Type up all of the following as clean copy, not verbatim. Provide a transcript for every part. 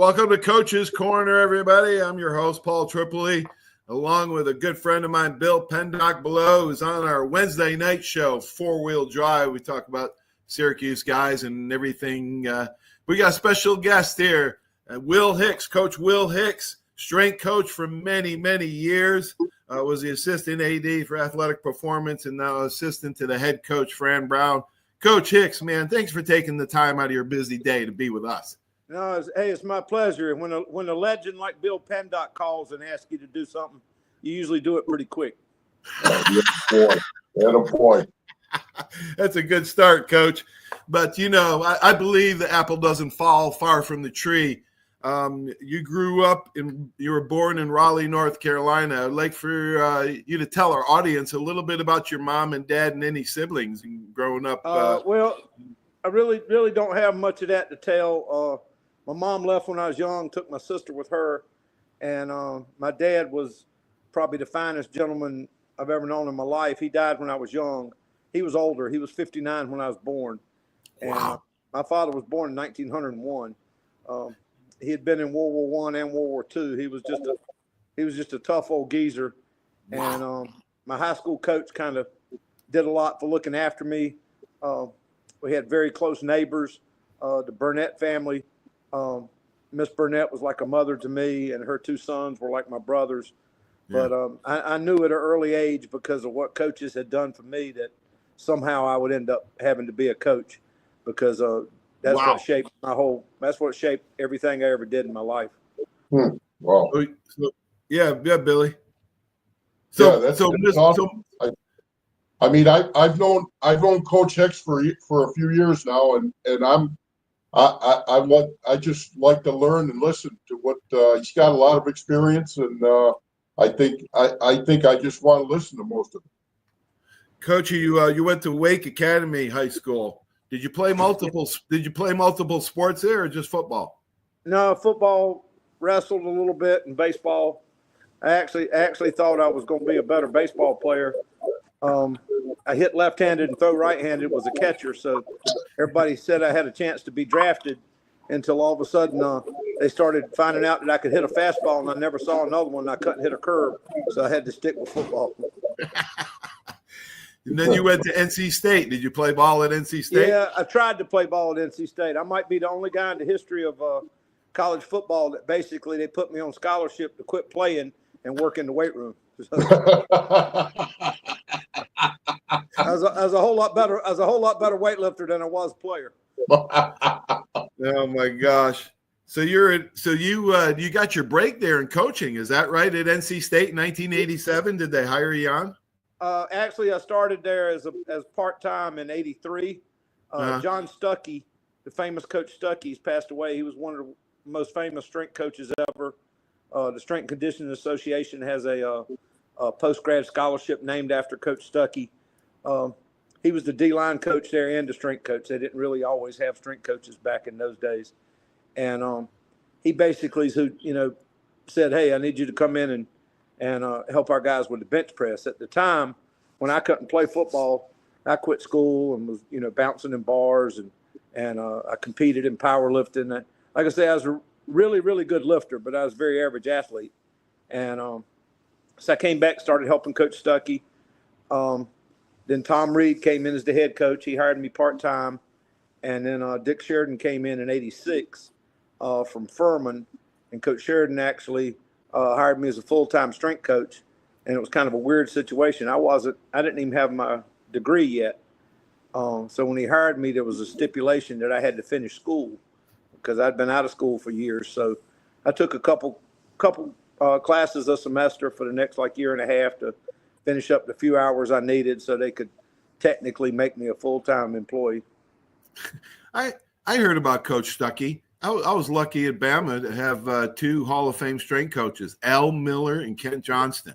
Welcome to Coach's Corner, everybody. I'm your host, Paul Tripoli, along with a good friend of mine, Bill Pendock below, who's on our Wednesday night show, Four Wheel Drive. We talk about Syracuse guys and everything. We got a special guest here, Will Hicks, Coach Will Hicks, strength coach for many, many years. Was the assistant AD for athletic performance and now assistant to the head coach, Fran Brown. Coach Hicks, man, thanks for taking the time out of your busy day to be with us. No, it's my pleasure. When a legend like Bill Pendock calls and asks you to do something, you usually do it pretty quick. Boy. That's a good start, Coach. But, you know, I believe the apple doesn't fall far from the tree. You were born in Raleigh, North Carolina. I'd like for you to tell our audience a little bit about your mom and dad and any siblings growing up. Well, I really don't have much of that to tell. My mom left when I was young, took my sister with her, and my dad was probably the finest gentleman I've ever known in my life. He died when I was young. He was older. He was 59 when I was born. And wow. My father was born in 1901. He had been in World War I and World War II. He was just a tough old geezer. Wow. And my high school coach kind of did a lot for looking after me. We had very close neighbors. The Burnett family. Miss Burnett was like a mother to me, and her two sons were like my brothers. Yeah. But I knew at an early age, because of what coaches had done for me, that somehow I would end up having to be a coach, because that's Wow. that's what shaped everything I ever did in my life. Wow. Yeah, Billy. That's awesome. I've known Coach Hicks for a few years now, and I just like to learn and listen to what he's got a lot of experience, and I think I just want to listen to most of it. Coach, you went to Wake Academy High School. Did you play multiple sports there, or just football? No, football, wrestled a little bit, and baseball. I actually thought I was going to be a better baseball player. I hit left-handed and throw right-handed, was a catcher, so everybody said I had a chance to be drafted, until all of a sudden they started finding out that I could hit a fastball, and I never saw another one. I couldn't hit a curve, so I had to stick with football. And then you went to NC State. Did you play ball at NC State? Yeah, I tried to play ball at NC State. I might be the only guy in the history of college football that basically they put me on scholarship to quit playing and work in the weight room. I was a whole lot better weightlifter than I was player. Oh my gosh! So you got your break there in coaching, is that right? At NC State in 1987, did they hire you on? Actually, I started there as part-time in '83. John Stuckey, the famous Coach Stuckey's passed away. He was one of the most famous strength coaches ever. The Strength and Conditioning Association has a post-grad scholarship named after Coach Stuckey. He was the D-line coach there and the strength coach. They didn't really always have strength coaches back in those days. And he basically said, hey, I need you to come in and help our guys with the bench press. At the time, when I couldn't play football, I quit school and was, bouncing in bars, and I competed in powerlifting. Like I say, I was a really, really good lifter, but I was a very average athlete. And so I came back, started helping Coach Stuckey. Then Tom Reed came in as the head coach. He hired me part-time. And then Dick Sheridan came in '86 from Furman. And Coach Sheridan actually hired me as a full-time strength coach. And it was kind of a weird situation. I didn't even have my degree yet. So when he hired me, there was a stipulation that I had to finish school because I'd been out of school for years. So I took a couple classes a semester for the next year and a half to finish up the few hours I needed so they could technically make me a full-time employee. I heard about Coach Stuckey. I was lucky at Bama to have two Hall of Fame strength coaches, Al Miller and Kent Johnston.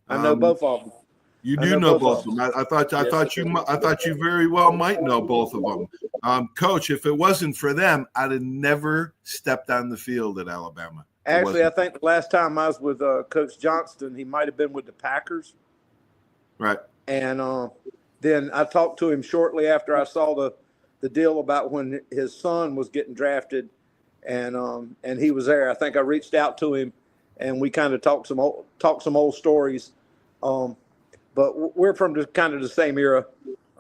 I know both of them. You do know both of them. I thought you very well might know both of them. Coach, if it wasn't for them, I'd have never stepped on the field at Alabama. Actually, I think the last time I was with Coach Johnston, he might have been with the Packers. Right. And then I talked to him shortly after I saw the deal about when his son was getting drafted, and he was there. I think I reached out to him, and we kind of talked some old stories. But we're from kind of the same era.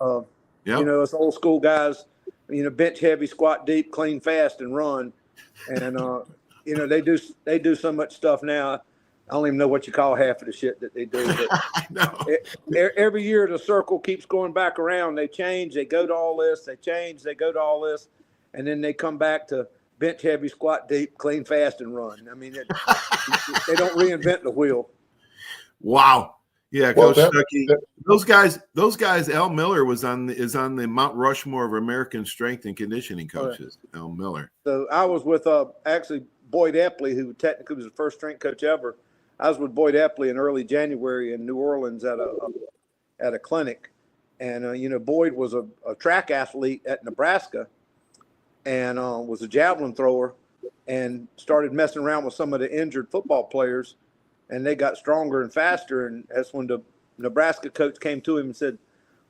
You know, it's old school guys. You know, bench heavy, squat deep, clean fast, and run. And you know, they do so much stuff now. I don't even know what you call half of the shit that they do. But I know. Every year the circle keeps going back around. They change. They go to all this. They change. They go to all this, and then they come back to bench heavy, squat deep, clean fast, and run. I mean, they don't reinvent the wheel. Wow. Yeah, Well, Coach Stuckey. Those guys. Al Miller is on the Mount Rushmore of American strength and conditioning coaches. Right. Al Miller. So I was with actually Boyd Epley, who technically was the first strength coach ever. I was with Boyd Epley in early January in New Orleans at a clinic, and you know, Boyd was a track athlete at Nebraska, and was a javelin thrower, and started messing around with some of the injured football players, and they got stronger and faster. And that's when the Nebraska coach came to him and said,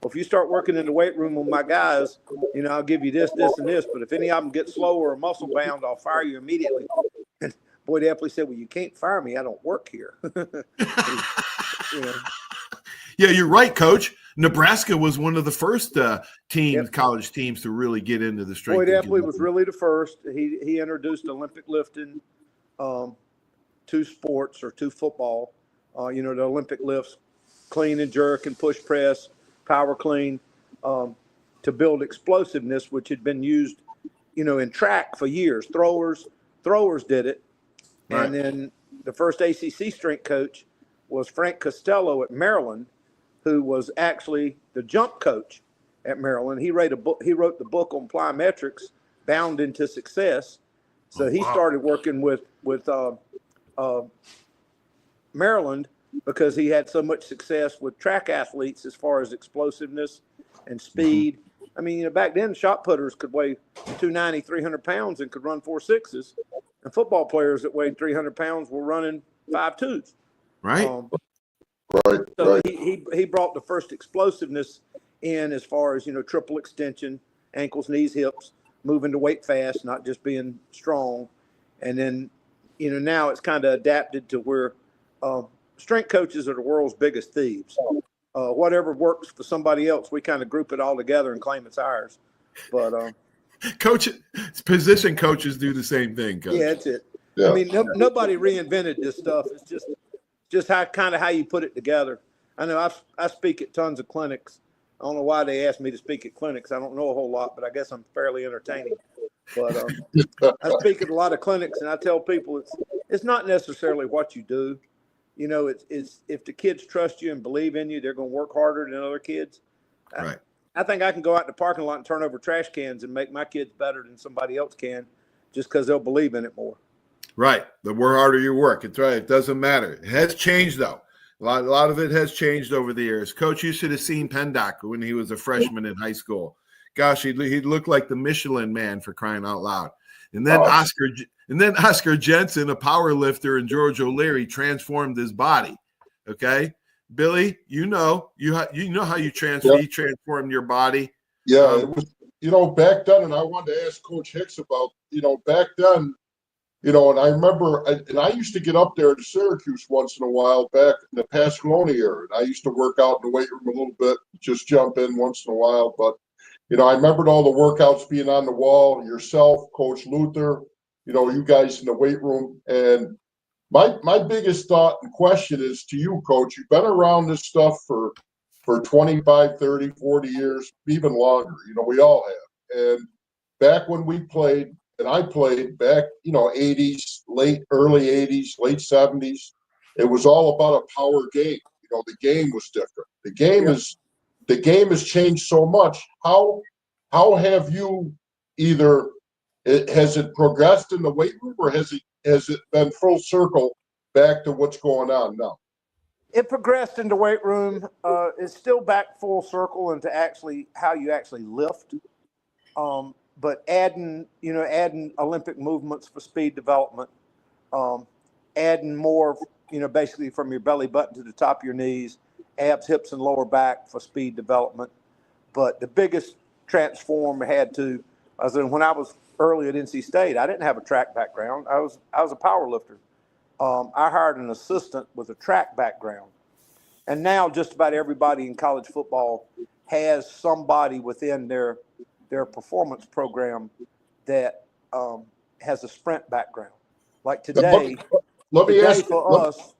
well, if you start working in the weight room with my guys, you know, I'll give you this, this, and this. But if any of them get slower or muscle bound, I'll fire you immediately. And Boyd Epley said, well, you can't fire me. I don't work here. You know. Yeah, you're right, Coach. Nebraska was one of the first college teams to really get into the strength. Boyd Epley was really the first. He introduced Olympic lifting to sports or to football. You know, the Olympic lifts, clean and jerk and push press, power clean, to build explosiveness, which had been used, you know, in track for years. Throwers did it. Right. And then the first ACC strength coach was Frank Costello at Maryland, who was actually the jump coach at Maryland. He wrote the book on plyometrics, Bound into Success. So he started working with Maryland because he had so much success with track athletes as far as explosiveness and speed. I mean, you know, back then shot putters could weigh 290, 300 pounds and could run 4.6s. And football players that weighed 300 pounds were running 5.2s. Right. So he brought the first explosiveness in as far as, you know, triple extension, ankles, knees, hips, moving to weight fast, not just being strong. And then, you know, now it's kind of adapted to where strength coaches are the world's biggest thieves. Whatever works for somebody else, we kind of group it all together and claim it's ours. But position coaches do the same thing, Coach. Yeah, that's it. Yeah. I mean, nobody reinvented this stuff. It's just how you put it together. I know I speak at tons of clinics. I don't know why they asked me to speak at clinics. I don't know a whole lot, but I guess I'm fairly entertaining. But I speak at a lot of clinics, and I tell people it's not necessarily what you do. You know, it's if the kids trust you and believe in you, they're going to work harder than other kids. Right. I think I can go out in the parking lot and turn over trash cans and make my kids better than somebody else can, just because they'll believe in it more. Right. The more harder you work, it's right. It doesn't matter. It has changed though. A lot of it has changed over the years. Coach, you should have seen Pendock when he was a freshman in high school. Gosh, he looked like the Michelin Man, for crying out loud. And then Oscar Jensen, a power lifter, and George O'Leary transformed his body. Okay, Billy, you know how you transformed your body. Yeah, it was, you know, back then, and I wanted to ask Coach Hicks about, you know, back then, you know, and I remember, and I used to get up there to Syracuse once in a while back in the Pasqualoni era. And I used to work out in the weight room a little bit, just jump in once in a while. But, you know, I remembered all the workouts being on the wall, yourself, Coach Luther, you know, you guys in the weight room. And my biggest thought and question is to you, Coach. You've been around this stuff for 25, 30, 40 years, even longer. You know, we all have. And back when we played, and I played back, you know, 80s, early 80s, late 70s, it was all about a power game. You know, the game was different. The game has changed so much. How have you has it progressed in the weight room, or has it been full circle back to what's going on now? It progressed in the weight room. It's still back full circle into actually how you actually lift. But adding Olympic movements for speed development, adding more, you know, basically from your belly button to the top of your knees, abs, hips, and lower back for speed development. But the biggest transform had to, when I was early at NC State, I didn't have a track background. I was a power lifter. I hired an assistant with a track background. And now just about everybody in college football has somebody within their performance program that has a sprint background. Like today, let me ask for us.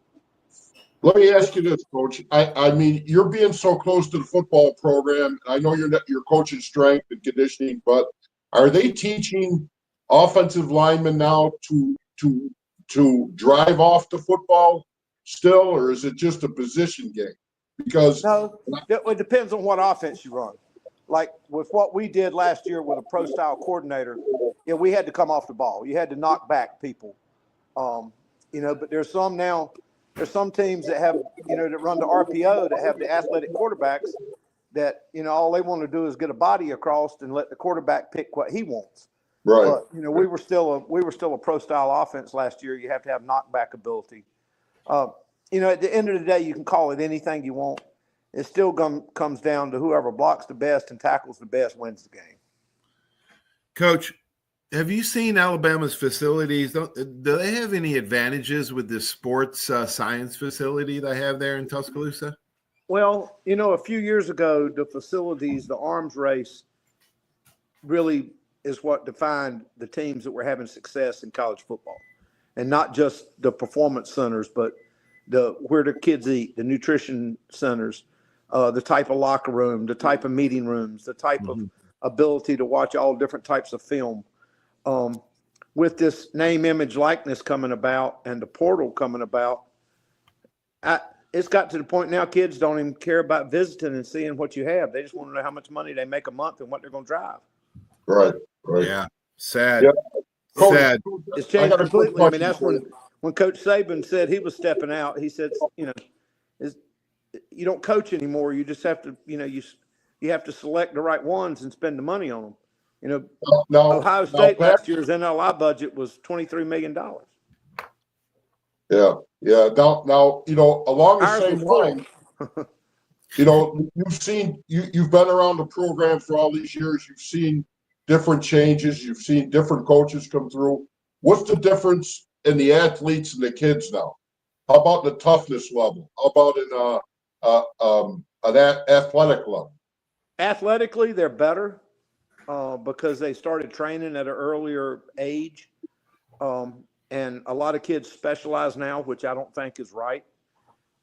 Let me ask you this, Coach. I mean, you're being so close to the football program. I know you're coaching strength and conditioning, but are they teaching offensive linemen now to drive off the football still, or is it just a position game? Because no, it depends on what offense you run. Like with what we did last year with a pro style coordinator, we had to come off the ball. You had to knock back people. But there's some teams that have, that run the RPO that have the athletic quarterbacks that, all they want to do is get a body across and let the quarterback pick what he wants. Right. But, we were still a pro style offense last year. You have to have knockback ability. At the end of the day, you can call it anything you want. It still comes down to whoever blocks the best and tackles the best wins the game. Coach, have you seen Alabama's facilities? Do they have any advantages with this sports science facility they have there in Tuscaloosa? Well, a few years ago, the facilities, the arms race really is what defined the teams that were having success in college football. And not just the performance centers, but where the kids eat, the nutrition centers, the type of locker room, the type of meeting rooms, the type of ability to watch all different types of film. With this name, image, likeness coming about and the portal coming about, it's got to the point now kids don't even care about visiting and seeing what you have. They just want to know how much money they make a month and what they're going to drive. Right. Yeah. Sad. Yeah. Sad. It's changed completely. I mean, that's when Coach Saban said he was stepping out. He said, you don't coach anymore. You just have to, you have to select the right ones and spend the money on them. Ohio State last year's NLI budget was $23 million. Yeah. Now, along the same line, you've been around the program for all these years. You've seen different changes. You've seen different coaches come through. What's the difference in the athletes and the kids now? How about the toughness level? How about an athletic level? Athletically, they're better because they started training at an earlier age. And a lot of kids specialize now, which I don't think is right.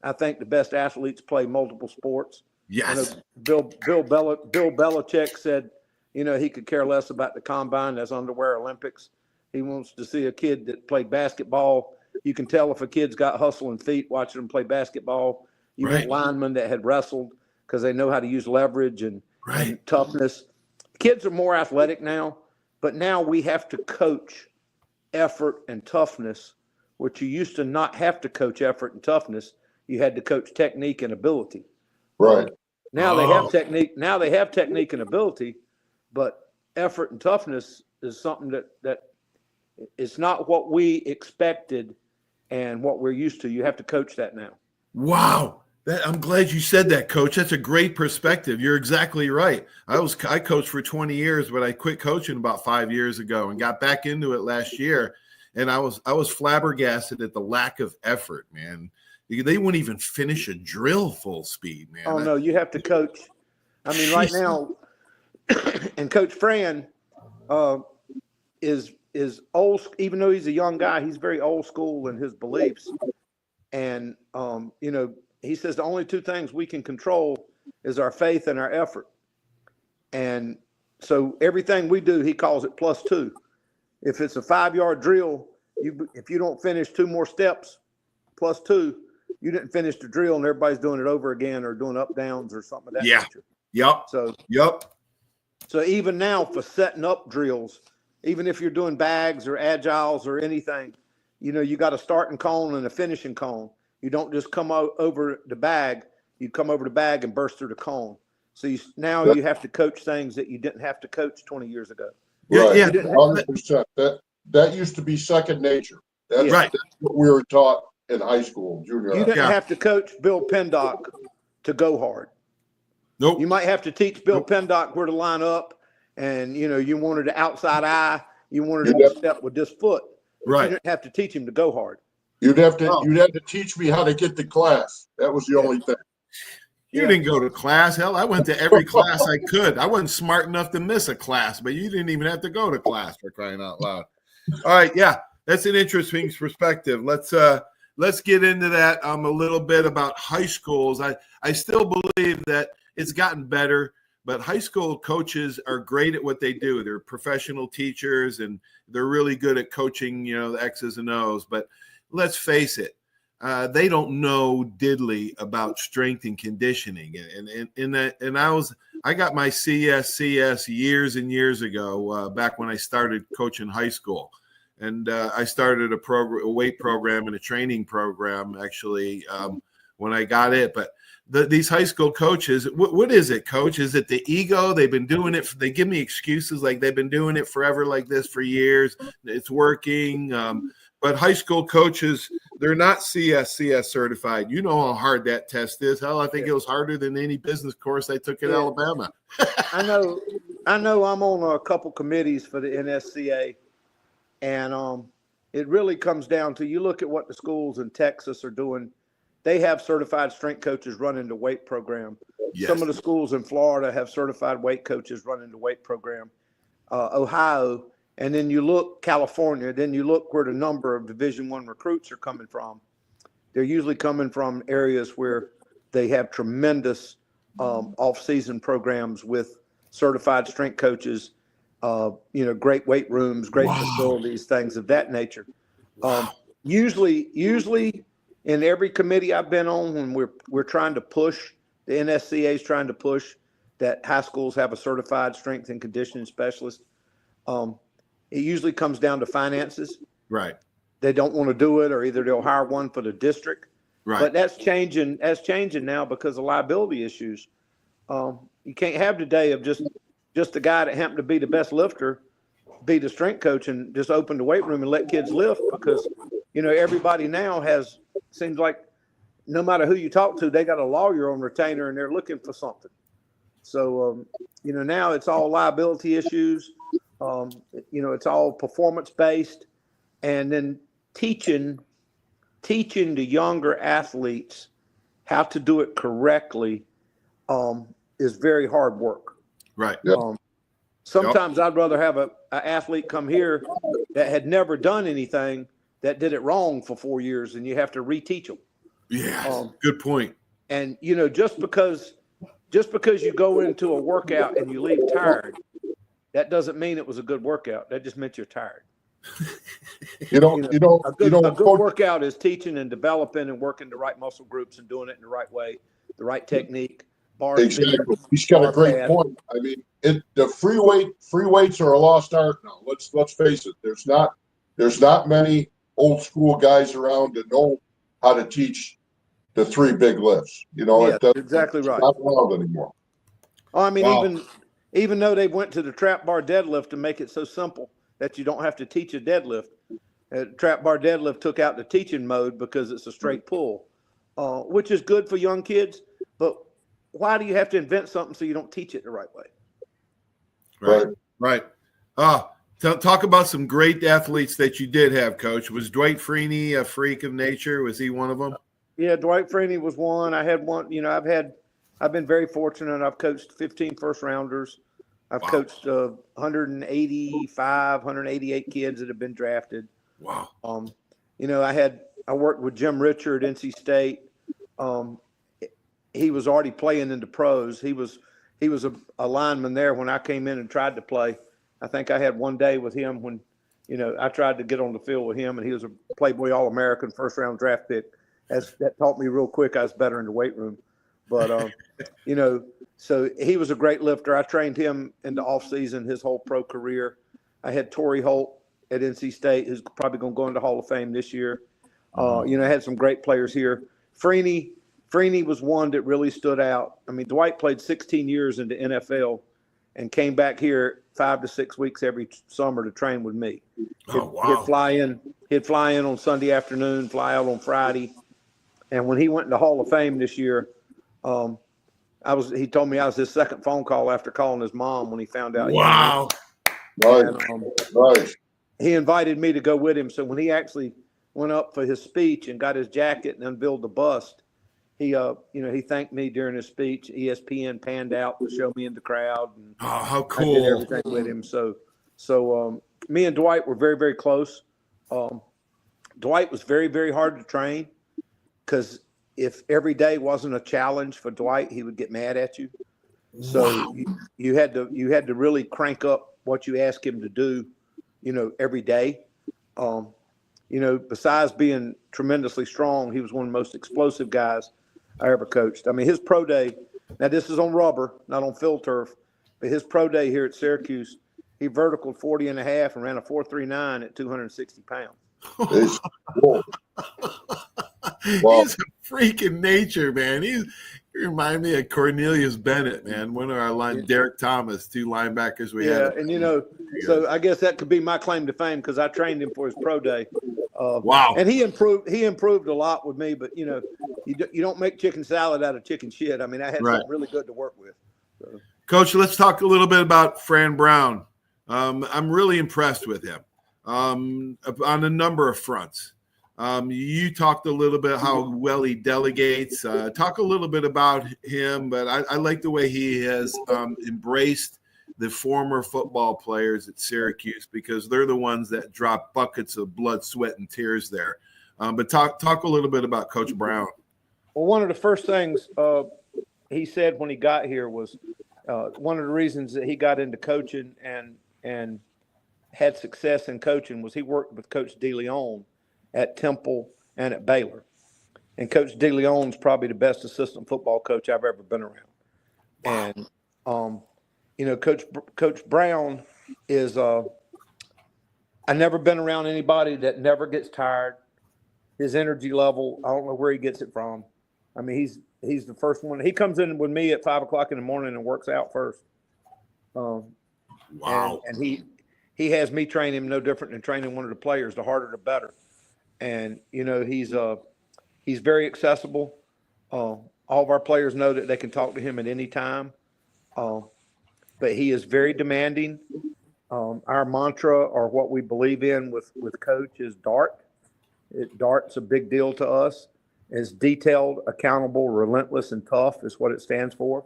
I think the best athletes play multiple sports. Yes. Bill Belichick said, he could care less about the combine as underwear Olympics. He wants to see a kid that played basketball. You can tell if a kid's got hustle and feet watching them play basketball. You want linemen that had wrestled because they know how to use leverage and toughness. Kids are more athletic now, but now we have to coach effort and toughness, which you used to not have to coach effort and toughness. You had to coach technique and ability. Right. Now they have technique. Now they have technique and ability, but effort and toughness is something that it's not what we expected and what we're used to. You have to coach that now. Wow. I'm glad you said that, Coach. That's a great perspective. You're exactly right. I coached for 20 years, but I quit coaching about 5 years ago and got back into it last year. And I was flabbergasted at the lack of effort, man. They wouldn't even finish a drill full speed, man. Oh, no, you have to coach. I mean, right now, and Coach Fran is old. Even though he's a young guy, he's very old school in his beliefs. And, he says the only two things we can control is our faith and our effort. And so everything we do, he calls it +2. If it's a 5-yard drill, if you don't finish 2 more steps, +2, you didn't finish the drill and everybody's doing it over again or doing up downs or something of that nature. Yep. So even now for setting up drills, even if you're doing bags or agiles or anything, you got a starting cone and a finishing cone. You don't just come over the bag. You come over the bag and burst through the cone. So now you have to coach things that you didn't have to coach 20 years ago. Right. Yeah. 100%. That used to be second nature. That's what we were taught in high school, junior high. You didn't have to coach Bill Pendock to go hard. Nope. You might have to teach Bill Pendock where to line up, and you wanted the outside eye. You wanted him to step with this foot. Right. You didn't have to teach him to go hard. You'd have to teach me how to get to class. That was the only thing. You didn't go to class. Hell, I went to every class I could. I wasn't smart enough to miss a class, but you didn't even have to go to class, for crying out loud. All right, yeah, that's an interesting perspective. Let's get into that a little bit about high schools. I still believe that it's gotten better, but high school coaches are great at what they do. They're professional teachers, and they're really good at coaching, the X's and O's. But let's face it, they don't know diddly about strength and conditioning. And I got my CS years and years ago, back when I started coaching high school. And I started a weight program and a training program, actually, when I got it. But these high school coaches, what is it, Coach? Is it the ego? They've been doing it. They give me excuses like they've been doing it forever like this for years. It's working. But high school coaches, they're not CS certified. You know how hard that test is. Hell, I think it was harder than any business course I took at Alabama. I know I'm on a couple committees for the NSCA, and it really comes down to, you look at what the schools in Texas are doing. They have certified strength coaches running the weight program. Yes. Some of the schools in Florida have certified weight coaches running the weight program. Ohio. And then you look California, then you look where the number of Division I recruits are coming from. They're usually coming from areas where they have tremendous off-season programs with certified strength coaches, great weight rooms, great facilities, things of that nature. Usually in every committee I've been on, when we're trying to push, the NSCA is trying to push that high schools have a certified strength and conditioning specialist. It usually comes down to finances. Right. They don't want to do it, or either they'll hire one for the district. Right. But that's changing. That's changing now because of liability issues. You can't have today of just the guy that happened to be the best lifter be the strength coach and just open the weight room and let kids lift, because everybody now seems like no matter who you talk to, they got a lawyer on retainer and they're looking for something. So now it's all liability issues. It's all performance based, and then teaching the younger athletes how to do it correctly is very hard work. Right. Sometimes I'd rather have an athlete come here that had never done anything, that did it wrong for 4 years, and you have to reteach them. Yeah, good point. And just because you go into a workout and you leave tired, that doesn't mean it was a good workout. That just meant you're tired. A good workout is teaching and developing and working the right muscle groups and doing it in the right way, the right technique. Exactly. He's got a great point. I mean, the free weights are a lost art now. Let's face it. There's not many old school guys around that know how to teach the three big lifts. Exactly right. It's not around anymore. I mean, even though they went to the trap bar deadlift to make it so simple that you don't have to teach a deadlift, trap bar deadlift took out the teaching mode because it's a straight pull, which is good for young kids. But why do you have to invent something so you don't teach it the right way? Right. Talk about some great athletes that you did have, Coach. Was Dwight Freeney a freak of nature? Was he one of them? Yeah, Dwight Freeney was one. I had one. I've been very fortunate. I've coached 15 first rounders. I've coached 185, 188 kids that have been drafted. Wow. I worked with Jim Richard at NC State. He was already playing in the pros. He was a lineman there when I came in and tried to play. I think I had one day with him when, I tried to get on the field with him, and he was a Playboy All-American first round draft pick. That taught me real quick I was better in the weight room. But, so he was a great lifter. I trained him in the off season, his whole pro career. I had Torrey Holt at NC State, who's probably going to go into Hall of Fame this year. I had some great players here. Freeney was one that really stood out. I mean, Dwight played 16 years in the NFL and came back here 5 to 6 weeks every summer to train with me. He'd fly in on Sunday afternoon, fly out on Friday. And when he went into Hall of Fame this year, he told me I was his second phone call after calling his mom when he found out. Wow. Nice. he invited me to go with him. So when he actually went up for his speech and got his jacket and unveiled the bust, he he thanked me during his speech. ESPN panned out to show me in the crowd. And Oh, how I did cool. everything with him. So me and Dwight were very, very close. Dwight was very, very hard to train because if every day wasn't a challenge for Dwight, he would get mad at you. So Wow. you had to really crank up what you asked him to do, every day. Besides being tremendously strong, he was one of the most explosive guys I ever coached. I mean, his pro day, now this is on rubber, not on field turf, but his pro day here at Syracuse, he verticaled 40 and a half and ran a 4.39 at 260 pounds. It's cool. He's a freak in nature, man. He remind me of Cornelius Bennett, man. One of our Derek Thomas, 2 linebackers we had. And so I guess that could be my claim to fame because I trained him for his pro day. Wow. And he improved a lot with me, but you don't make chicken salad out of chicken shit. I mean, I had something really good to work with. So. Coach, let's talk a little bit about Fran Brown. I'm really impressed with him on a number of fronts. You talked a little bit how well he delegates. Talk a little bit about him, but I like the way he has embraced the former football players at Syracuse because they're the ones that drop buckets of blood, sweat, and tears there. But talk a little bit about Coach Brown. Well, one of the first things he said when he got here was one of the reasons that he got into coaching and had success in coaching was he worked with Coach DeLeon at Temple and at Baylor. And Coach DeLeon's probably the best assistant football coach I've ever been around. Wow. And, Coach Brown is I've never been around anybody that never gets tired. His energy level, I don't know where he gets it from. I mean, he's the first one. He comes in with me at 5 o'clock in the morning and works out first. Wow. And he has me train him no different than training one of the players. The harder, the better. And he's very accessible. All of our players know that they can talk to him at any time. But he is very demanding. Our mantra or what we believe in with Coach is DART. DART's a big deal to us. It's detailed, accountable, relentless, and tough is what it stands for.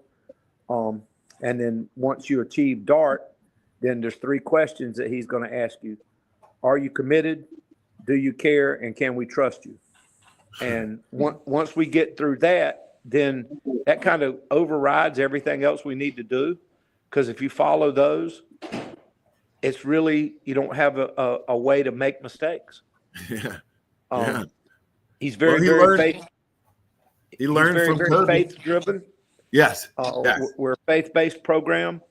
And then once you achieve DART, then there's 3 questions that he's going to ask you. Are you committed? Do you care? And can we trust you? And once we get through that, then that kind of overrides everything else we need to do. Because if you follow those, it's really, you don't have a way to make mistakes. Yeah. He's very faith driven. Yes. We're a faith-based program.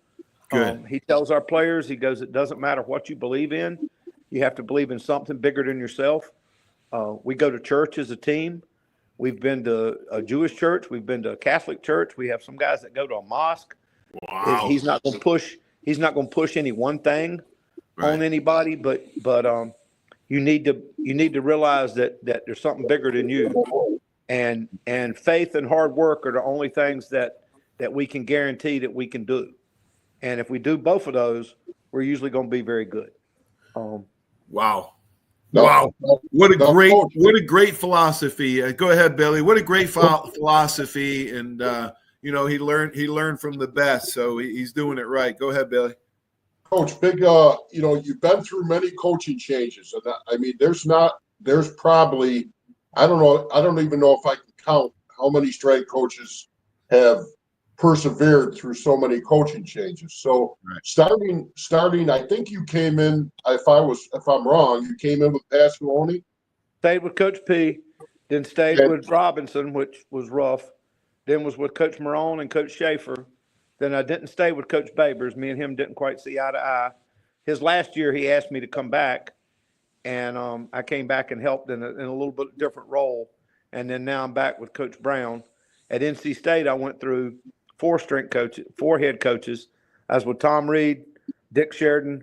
Good. He tells our players, he goes, it doesn't matter what you believe in. You have to believe in something bigger than yourself. We go to church as a team. We've been to a Jewish church. We've been to a Catholic church. We have some guys that go to a mosque. Wow. He's not going to push any one thing on anybody, but you need to realize that there's something bigger than you. And faith and hard work are the only things that we can guarantee that we can do. And if we do both of those, we're usually going to be very good. Wow. Wow. What a great philosophy. Go ahead, Billy. What a great philosophy. And, he learned from the best. So he's doing it right. Go ahead, Billy. Coach, you've been through many coaching changes. And I mean, there's probably, I don't even know if I can count how many strength coaches have persevered through so many coaching changes. So starting, I think you came in, if I'm wrong, you came in with Pasqualoni. Stayed with Coach P, then stayed with Robinson, which was rough. Then was with Coach Marone and Coach Schaefer. Then I didn't stay with Coach Babers. Me and him didn't quite see eye to eye. His last year, he asked me to come back, and I came back and helped in a little bit different role. And then now I'm back with Coach Brown. At NC State, I went through 4 head coaches. I was with Tom Reed, Dick Sheridan,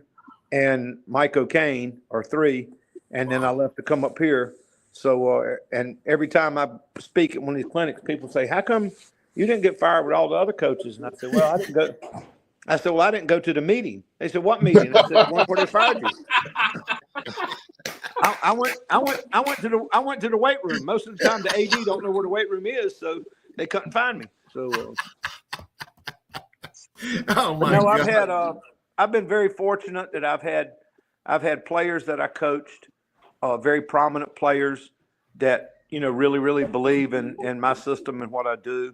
and Mike O'Kane, or 3. And then I left to come up here. So, and every time I speak at one of these clinics, people say, how come you didn't get fired with all the other coaches? And I said, well, I didn't go. I said, well, I didn't go to the meeting. They said, what meeting? I said, one where they fired you. I went to the weight room. Most of the time, the AD don't know where the weight room is, so they couldn't find me. So, oh my no, God. I've been very fortunate that I've had players that I coached, very prominent players that really really believe in my system and what I do,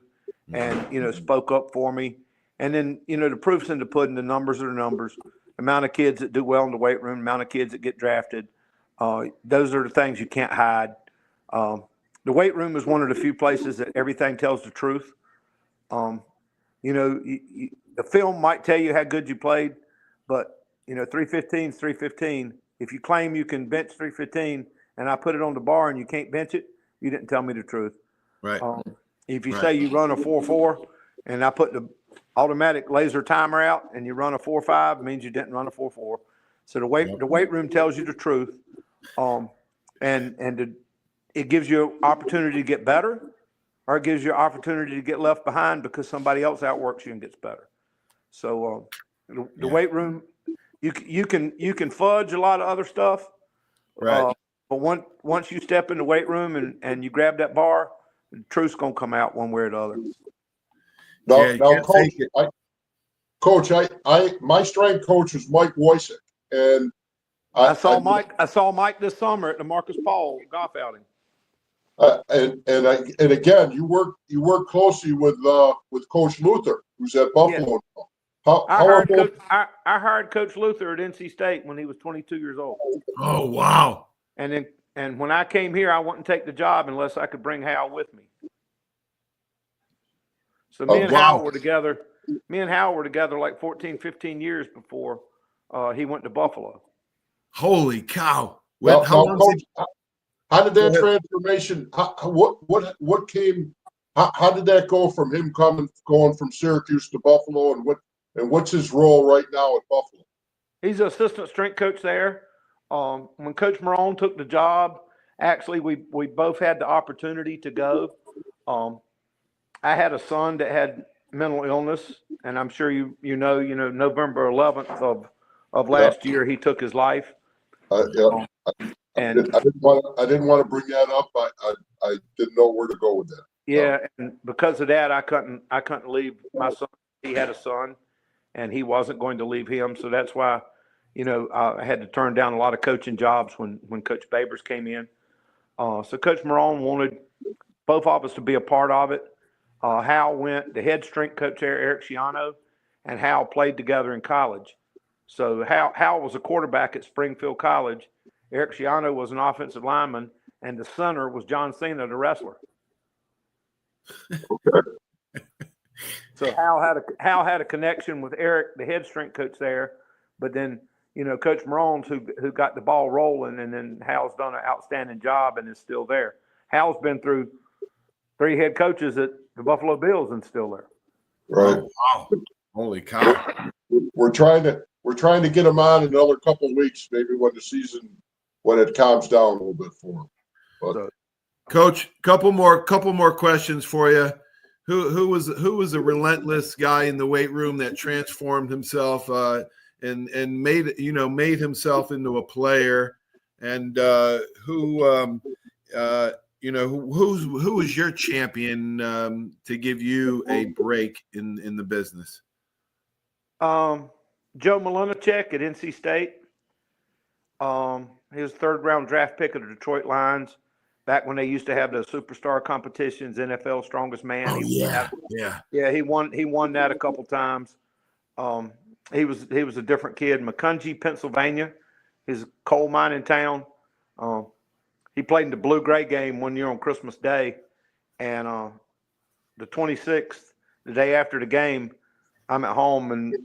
and spoke up for me. And then the proof's in the pudding. The numbers are the numbers. The amount of kids that do well in the weight room, the amount of kids that get drafted. Those are the things you can't hide. The weight room is one of the few places that everything tells the truth. The film might tell you how good you played, but 315 is 315. If you claim you can bench 315 and I put it on the bar and you can't bench it, you didn't tell me the truth. Right. If you Right. say you run a 4.4 and I put the automatic laser timer out and you run a 4.5, it means you didn't run a 4.4. So the weight room tells you the truth, it gives you opportunity to get better, or it gives you opportunity to get left behind because somebody else outworks you and gets better. So the weight room, you can fudge a lot of other stuff, Right. but once you step in the weight room and you grab that bar, the truth's gonna come out one way or the other. Now, Coach, my strength coach was Mike Wojcik, and I saw Mike this summer at the Marcus Paul golf outing. And again, you work closely with Coach Luther, who's at Buffalo. Yeah. I hired Coach Luther at NC State when he was 22 years old. Oh wow! And when I came here, I wouldn't take the job unless I could bring Hal with me. So me and Hal were together. Me and Hal were together like 14, 15 years before he went to Buffalo. Holy cow! Coach, how did that transformation? What came? How did that go from him going from Syracuse to Buffalo, and what's his role right now at Buffalo? He's an assistant strength coach there. When Coach Marone took the job, actually we both had the opportunity to go. I had a son that had mental illness, and I'm sure you know November 11th of last year he took his life. And I didn't want to bring that up. I didn't know where to go with that. Yeah, and because of that, I couldn't leave my son. He had a son, and he wasn't going to leave him. So that's why, I had to turn down a lot of coaching jobs when Coach Babers came in. So Coach Marone wanted both of us to be a part of it. Hal went, the head strength coach there, Eric Schiano, and Hal played together in college. So Hal was a quarterback at Springfield College. Eric Schiano was an offensive lineman, and the center was John Cena, the wrestler. Okay. So Hal had a connection with Eric, the head strength coach there, but then Coach Marone's who got the ball rolling, and then Hal's done an outstanding job and is still there. Hal's been through 3 head coaches at the Buffalo Bills and still there. Right. Oh, wow. Holy cow! We're trying to get him on another couple of weeks, maybe when it calms down a little bit for him. But, Coach, couple more questions for you. Who was a relentless guy in the weight room that transformed himself and made himself into a player, and who was your champion to give you a break in the business? Joe Malinicek at NC State. He was 3rd round draft pick of the Detroit Lions back when they used to have the superstar competitions, NFL Strongest Man. Oh, Yeah, he won that a couple times. He was a different kid. Macungie, Pennsylvania, his coal mining town. He played in the blue-gray game one year on Christmas Day, and the 26th, the day after the game, I'm at home and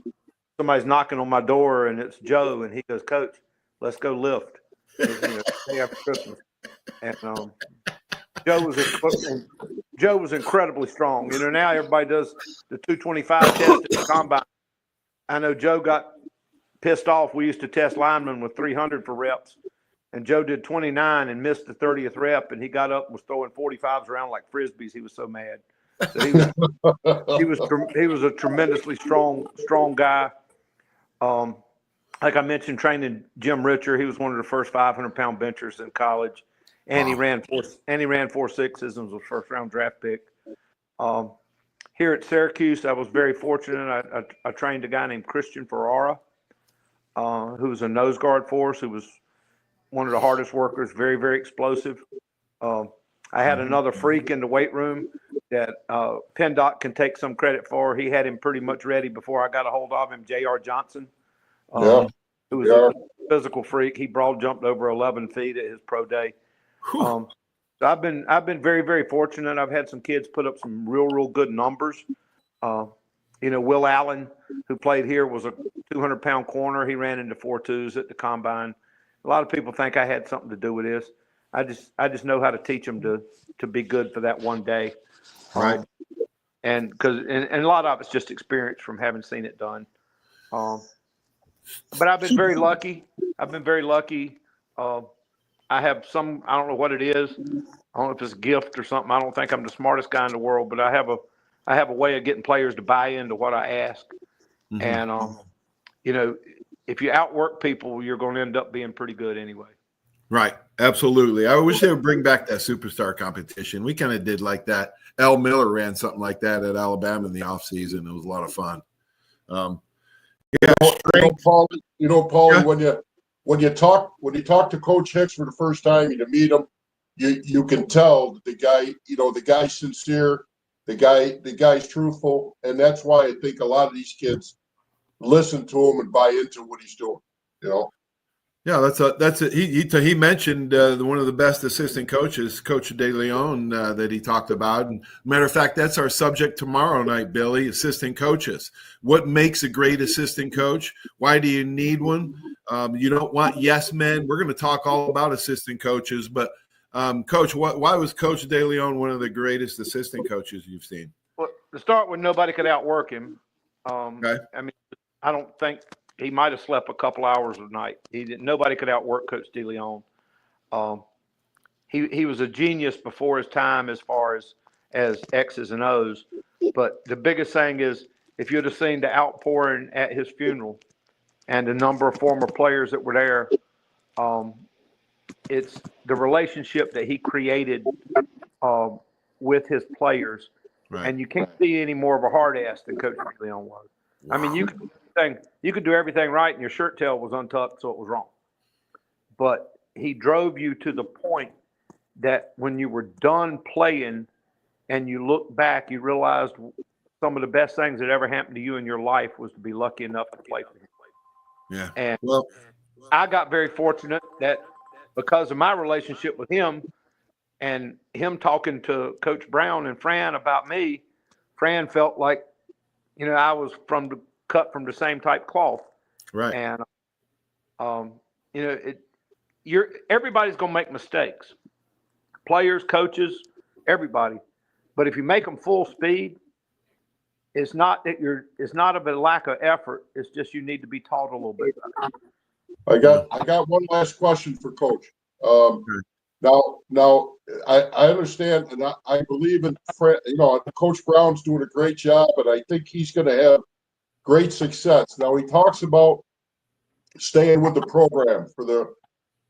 somebody's knocking on my door, and it's Joe, and he goes, "Coach, let's go lift." Day after Christmas, and Joe was incredibly strong. Now everybody does the 225 test at the combine. I know Joe got pissed off. We used to test linemen with 300 for reps, and Joe did 29 and missed the 30th rep, and he got up and was throwing 45s around like frisbees. He was so mad. So he was a tremendously strong guy. like I mentioned, training Jim Richer. He was one of the first 500-pound benchers in college, and he ran 4.6s and was a first-round draft pick. Here at Syracuse, I was very fortunate. I trained a guy named Christian Ferrara, who was a nose guard for us, who was one of the hardest workers, very, very explosive. I had another freak in the weight room that PennDOT can take some credit for. He had him pretty much ready before I got a hold of him, J.R. Johnson, who was a physical freak. He broad jumped over 11 feet at his pro day. So I've been very, very fortunate. I've had some kids put up some real good numbers. Will Allen, who played here, was a 200-pound corner. He ran into 4.2s at the combine. A lot of people think I had something to do with this. I just know how to teach them to be good for that one day. Right. And a lot of it's just experience from having seen it done. But I've been very lucky. I have some, I don't know what it is. I don't know if it's a gift or something. I don't think I'm the smartest guy in the world, but I have a way of getting players to buy into what I ask. And, if you outwork people, you're going to end up being pretty good anyway. Right. Absolutely. I wish they would bring back that superstar competition. We kind of did like that. Al Miller ran something like that at Alabama in the offseason. It was a lot of fun. Paul, Yeah. when you talk to Coach Hicks for the first time, you meet him, you can tell that the guy's sincere, the guy's truthful, and that's why I think a lot of these kids listen to him and buy into what he's doing. Yeah, that's it. He mentioned one of the best assistant coaches, Coach De Leon, that he talked about. And matter of fact, that's our subject tomorrow night, Billy. Assistant coaches. What makes a great assistant coach? Why do you need one? You don't want yes men. We're going to talk all about assistant coaches, but Coach, why was Coach De Leon one of the greatest assistant coaches you've seen? Well, to start with, nobody could outwork him. Okay. I mean, I don't think. He might have slept a couple hours a night. Nobody could outwork Coach De Leon. He was a genius before his time as far as X's and O's. But the biggest thing is, if you'd have seen the outpouring at his funeral and the number of former players that were there, it's the relationship that he created with his players. Right. And you can't see any more of a hard ass than Coach De Leon was. I mean, you could do everything right and your shirt tail was untucked, so it was wrong. But he drove you to the point that when you were done playing and you look back, you realized some of the best things that ever happened to you in your life was to be lucky enough to play for him. Yeah. And I got very fortunate that because of my relationship with him and him talking to Coach Brown and Fran about me, Fran felt like, I was cut from the same type cloth. Right. And, everybody's going to make mistakes. Players, coaches, everybody. But if you make them full speed, it's not of a lack of effort. It's just you need to be taught a little bit better. I got one last question for Coach. Now I understand, and I believe in Coach Brown's doing a great job, and I think he's going to have great success. Now he talks about staying with the program for the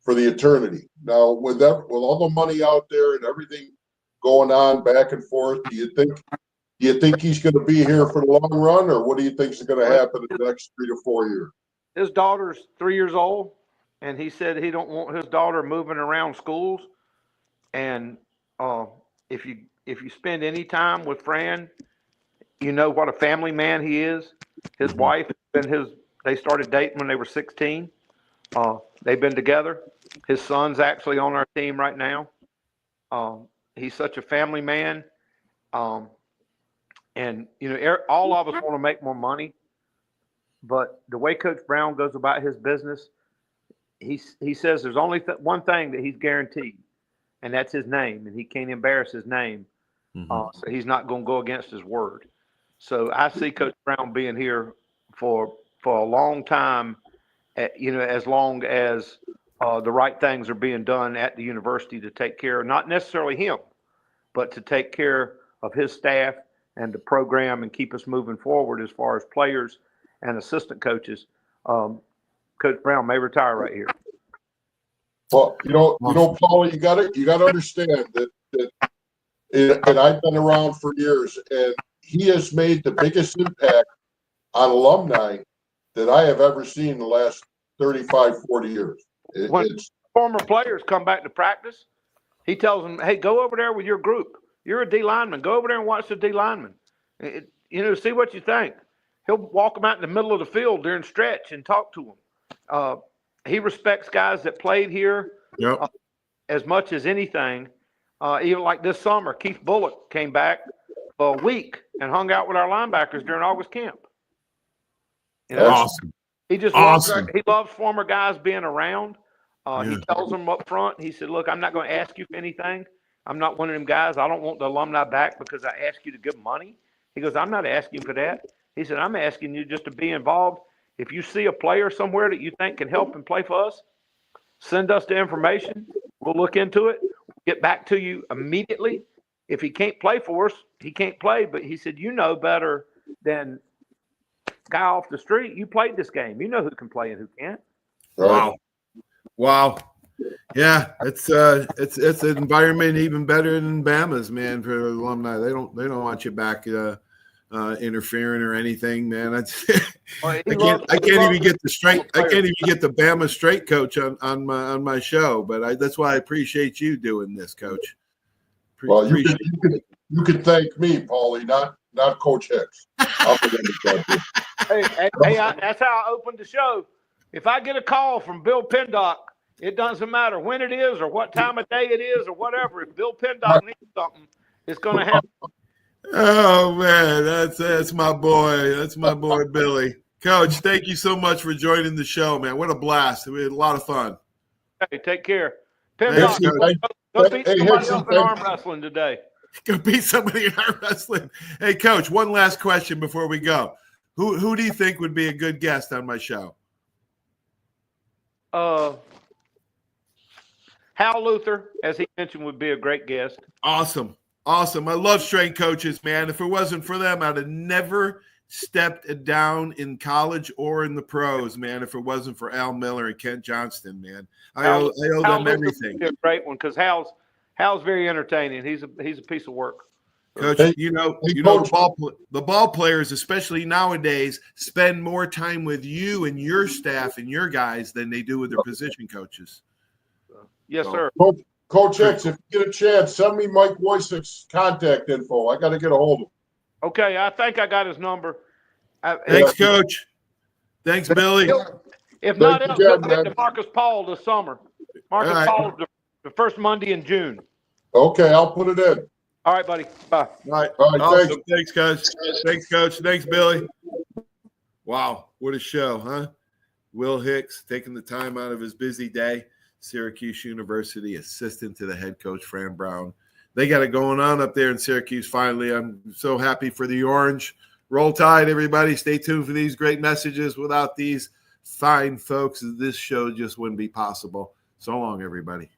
eternity. Now with all the money out there and everything going on back and forth, do you think he's going to be here for the long run, or what do you think is going to happen in the next 3 to 4 years? His daughter's 3 years old, and he said he don't want his daughter moving around schools. And if you spend any time with Fran, you know what a family man he is. His wife and they started dating when they were 16. They've been together. His son's actually on our team right now. He's such a family man. And all of us want to make more money, but the way Coach Brown goes about his business, he says there's only one thing that he's guaranteed, and that's his name, and he can't embarrass his name. So he's not going to go against his word. So I see Coach Brown being here for a long time, as long as the right things are being done at the university to take care of, not necessarily him, but to take care of his staff and the program and keep us moving forward as far as players and assistant coaches. Coach Coach Brown may retire right here. Well, Paul, you got to understand that, and I've been around for years, and he has made the biggest impact on alumni that I have ever seen in the last 35, 40 years. When former players come back to practice, he tells them, hey, go over there with your group. You're a D lineman. Go over there and watch the D lineman. See what you think. He'll walk them out in the middle of the field during stretch and talk to them. He respects guys that played here as much as anything. Even like this summer, Keith Bullock came back for a week and hung out with our linebackers during August camp. Awesome. He just loves former guys being around. He tells them up front, he said, look, I'm not going to ask you for anything. I'm not one of them guys. I don't want the alumni back because I asked you to give money. He goes, I'm not asking for that. He said, I'm asking you just to be involved. If you see a player somewhere that you think can help and play for us, send us the information. We'll look into it. We'll get back to you immediately. If he can't play for us, he can't play. But he said, you know better than guy off the street. You played this game. You know who can play and who can't. Wow. Yeah, it's an environment even better than Bama's, man, for alumni. They don't want you back interfering or anything, man. I can't even get the Bama straight coach on my show, but that's why I appreciate you doing this, Coach. You can thank me, Paulie, not Coach Hicks. Hey, that's how I opened the show. If I get a call from Bill Pendock, it doesn't matter when it is or what time of day it is or whatever. If Bill Pendock needs something, it's going to happen. Oh, man, that's my boy. That's my boy, Billy. Coach, thank you so much for joining the show, man. What a blast. We had a lot of fun. Hey, take care. Pendock, go beat somebody else in arm wrestling today. Go beat somebody in arm wrestling. Hey, Coach, one last question before we go. Who do you think would be a good guest on my show? Hal Luther, as he mentioned, would be a great guest. Awesome. I love strength coaches, man. If it wasn't for them, I'd have never stepped down in college or in the pros, man, if it wasn't for Al Miller and Kent Johnston, man. I owe them everything. A great one because Hal's very entertaining. He's a piece of work. Coach, Coach, the ball players, especially nowadays, spend more time with you and your staff and your guys than they do with their position coaches. Yes, sir. Coach Hicks, if you get a chance, send me Mike Woysick's contact info. I got to get a hold of him. Okay, I think I got his number. Thanks, Coach. Thanks, Billy. If not else, he'll get to Marcus Paul this summer. Marcus Paul the first Monday in June. Okay, I'll put it in. All right, buddy. Bye. All right. Awesome. Thanks, Coach. Thanks, Coach. Thanks, Billy. Wow, what a show, huh? Will Hicks taking the time out of his busy day. Syracuse University assistant to the head coach, Fran Brown. They got it going on up there in Syracuse finally. I'm so happy for the Orange. Roll Tide, everybody. Stay tuned for these great messages. Without these fine folks, this show just wouldn't be possible. So long, everybody.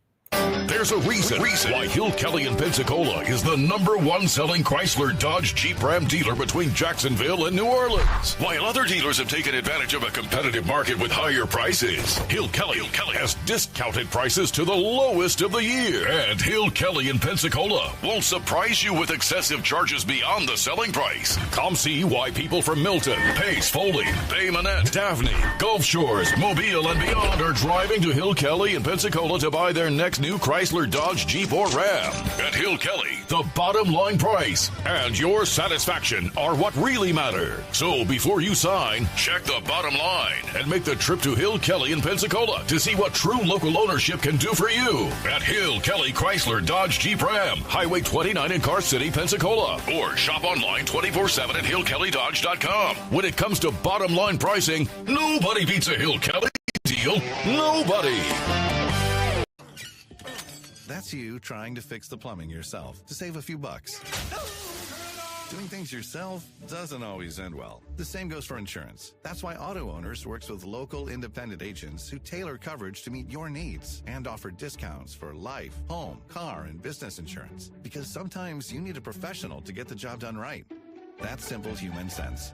There's a reason why Hill Kelly in Pensacola is the #1 selling Chrysler Dodge Jeep Ram dealer between Jacksonville and New Orleans. While other dealers have taken advantage of a competitive market with higher prices, Hill Kelly has discounted prices to the lowest of the year. And Hill Kelly in Pensacola won't surprise you with excessive charges beyond the selling price. Come see why people from Milton, Pace, Foley, Bay Minette, Daphne, Gulf Shores, Mobile, and beyond are driving to Hill Kelly in Pensacola to buy their next new Chrysler, Dodge, Jeep, or Ram. At Hill Kelly, the bottom line price and your satisfaction are what really matter. So before you sign, check the bottom line and make the trip to Hill Kelly in Pensacola to see what true local ownership can do for you. At Hill Kelly Chrysler, Dodge, Jeep, Ram, Highway 29 in Car City, Pensacola. Or shop online 24/7 at hillkellydodge.com. When it comes to bottom line pricing, nobody beats a Hill Kelly deal. Nobody. That's you trying to fix the plumbing yourself to save a few bucks. Doing things yourself doesn't always end well. The same goes for insurance. That's why Auto Owners works with local independent agents who tailor coverage to meet your needs and offer discounts for life, home, car, and business insurance. Because sometimes you need a professional to get the job done right. That's simple human sense.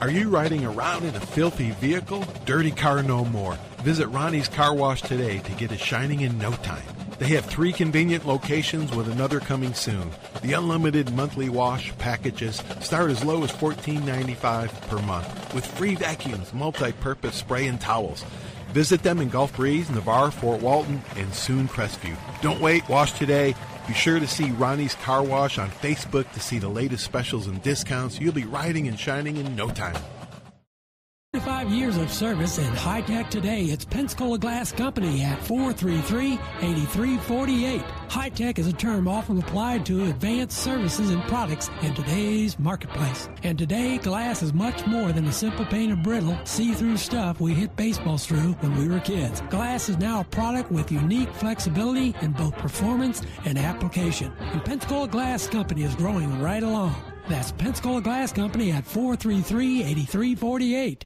Are you riding around in a filthy vehicle? Dirty car no more. Visit Ronnie's Car Wash today to get it shining in no time. They have 3 convenient locations with another coming soon. The unlimited monthly wash packages start as low as $14.95 per month with free vacuums, multi-purpose spray and towels. Visit them in Gulf Breeze, Navarre, Fort Walton, and soon Crestview. Don't wait, wash today. Be sure to see Ronnie's Car Wash on Facebook to see the latest specials and discounts. You'll be riding and shining in no time. 25 years of service in high tech today. It's Pensacola Glass Company at 433-8348. High tech is a term often applied to advanced services and products in today's marketplace. And today, glass is much more than a simple painted brittle, see-through stuff we hit baseballs through when we were kids. Glass is now a product with unique flexibility in both performance and application. And Pensacola Glass Company is growing right along. That's Pensacola Glass Company at 433-8348.